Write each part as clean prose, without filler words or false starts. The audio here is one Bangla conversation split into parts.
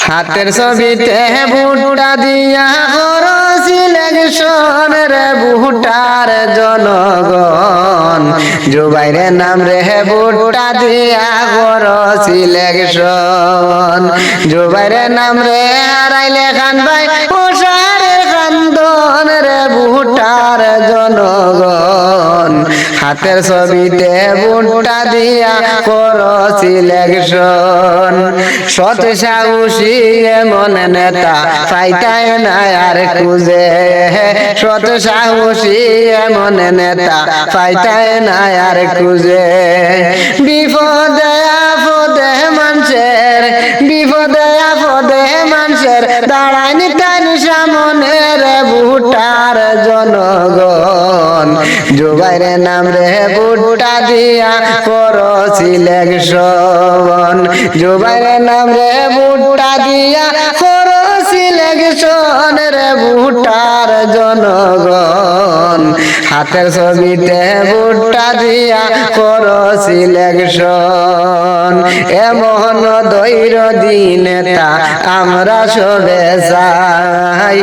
হাতের ছবিতে ভুট্টা দিয়া করো সিলেকশন রে ভুট্টার জনগণ জুবাইরের নাম রে ভুট্টা দিয়া করো সিলেকশন জুবাইরের নাম রে হারাইলে খান ভাই ওসারে খান্দন রে ভুট্টার জনগণ হাতের ছবিতে ভুট্টা দিয়া করো সিলেকশন সৎ সাহসী এমন নেতা পাইতায় না আর খুঁজে সৎ সাহসী এমন নেতা পাইতায় না আর খুঁজে বিপদে আপদে মানুষের বিপদে আপদে মানুষের দাঁড়ায়নি তার সামনে রে ভুট্টার জনগণ জুবাইরের নাম রে ভুট্টা দিয়া করো সিলেকশন জুবাইরের নাম রে ভুট্টা দিয়া করো সিলেকশন রে ভুট্টার জনগণ হাতের ছবিতে ভুট্টা দিয়া করো সিলেকশন এমন দৈর দিনেতা আমরা সবে চাই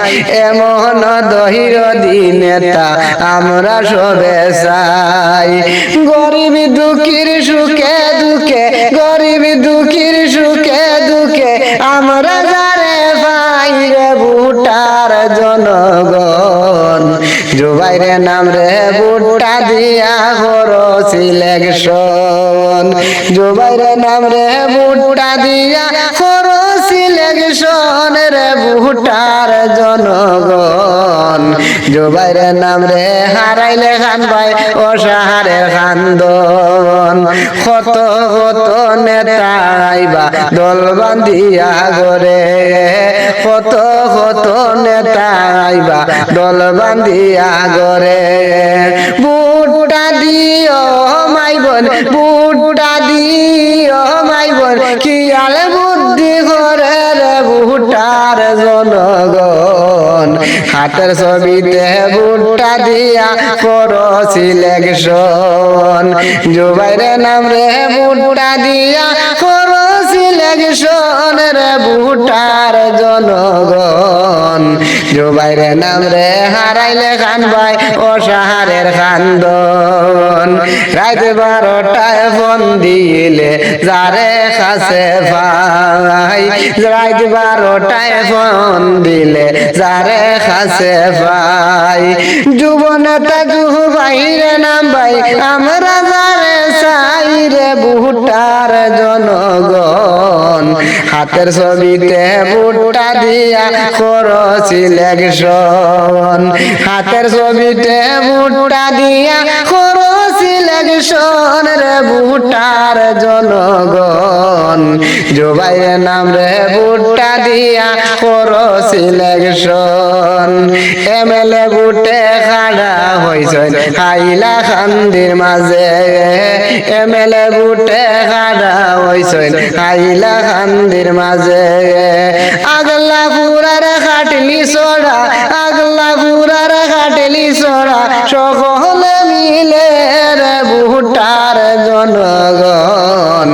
এমন দৈর দিনেতা আমরা সবে চাই গরিব দুঃখীর সুখে দুঃখে গরিব দুঃখীর সুখে দুঃখে আমরা যারে পাই রে ভুট্টার জনগণ জুবাইরের নাম রে ভুট্টা দিয়া করো সিলেকশন জুবাইরের নাম রে ভুট্টা দিয়া করো সিলেকশন রে ভুট্টার জনগণ জুবাইরের নাম রে হারাইলে খান ভাই অসাহারের খান্দন কত কত নেতা আইবা দল বান্ধিয়া গরে কত কত নেতা আইবা দল বান্ধিয়া গরে ভুট্টা দিও মাই বোন ভুট্টা দিও মাই বোন খেয়াল বুদ্ধি করে রে ভুট্টার জনগণ হাতের ছবিতে ভুট্টা দিয়া করো সিলেকশন জুবাইরের নাম রে ভুট্টা দিয়া করো সিলেকশন রে ভুট্টার জনগণ জুবাইরের নাম রে হারাইলে খান ভাই অসাহারের খান্দন রাত 12টায় ফোন দিলে যারে কাছে ভাই রাত 12টায় ফোন দিলে যারে কাছে ভাই যুব নেতা জুবাইরে নাম ভাই আমরা যারে চাই রে ভুট্টার জনগণ হাতের ছবিতে ভুট্টা দিয়া করো সিলেকশন হাতের ছবিতে ভুট্টা দিয়া করো সিলেকশন রে ভুট্টার জনগণ জুবাইরের নাম রে ভুট্টা দিয়া করো সিলেকশন এমএলএ ভোটে খাড়া হইছে হাইলা খান্দির মাঝে এমএলএ ভোটে খাড়া হইছে হাইলা খান্দির মাঝে আগলা পুরার খাটলি সোড়া আগলা পুরার খাটলি সোড়া সকলে মিলে রে ভুট্টার জনগণ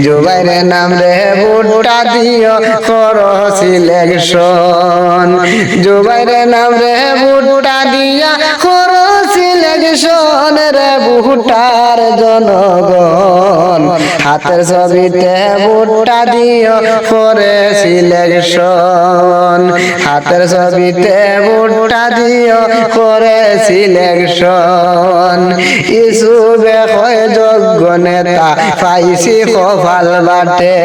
জুবাইরের নাম রে ভুট্টা দিও করো সিলেকশন জুবাইরের নাম রে ভুট্টা দিয়া করো সিলেকশন রে ভুট্টার জনগণ হাতের ছবিতে ভুট্টা দিও করে সিলেকশন হাতের ছবিতে ভুট্টা দিও করে সিলেকশন ইসুবে হয় যোগ্য নেতা পাইছি কপাল বাটে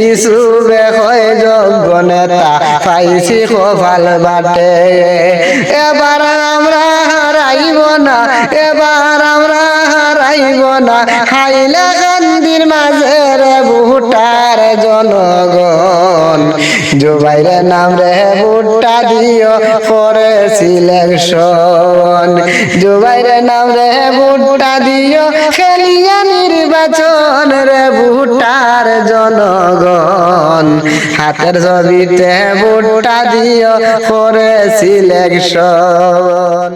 ইসুবে হয় যোগ্য নেতা পাইছি কপাল বাটে এবার আমরা হারাইব না এবার আমরা হারাইব না হাইলা কান্দির মাঝে রে ভুট্টার জনগণ জুবাইরের নাম রে ভুট্টা দিও করে সিলেকশন জুবাইরের নাম রে ভুট্টা দিও খেলিয়া নির্বাচন রে ভুট্টার জনগণ হাতের ছবিতে ভুট্টা দিও করে সিলেকশন।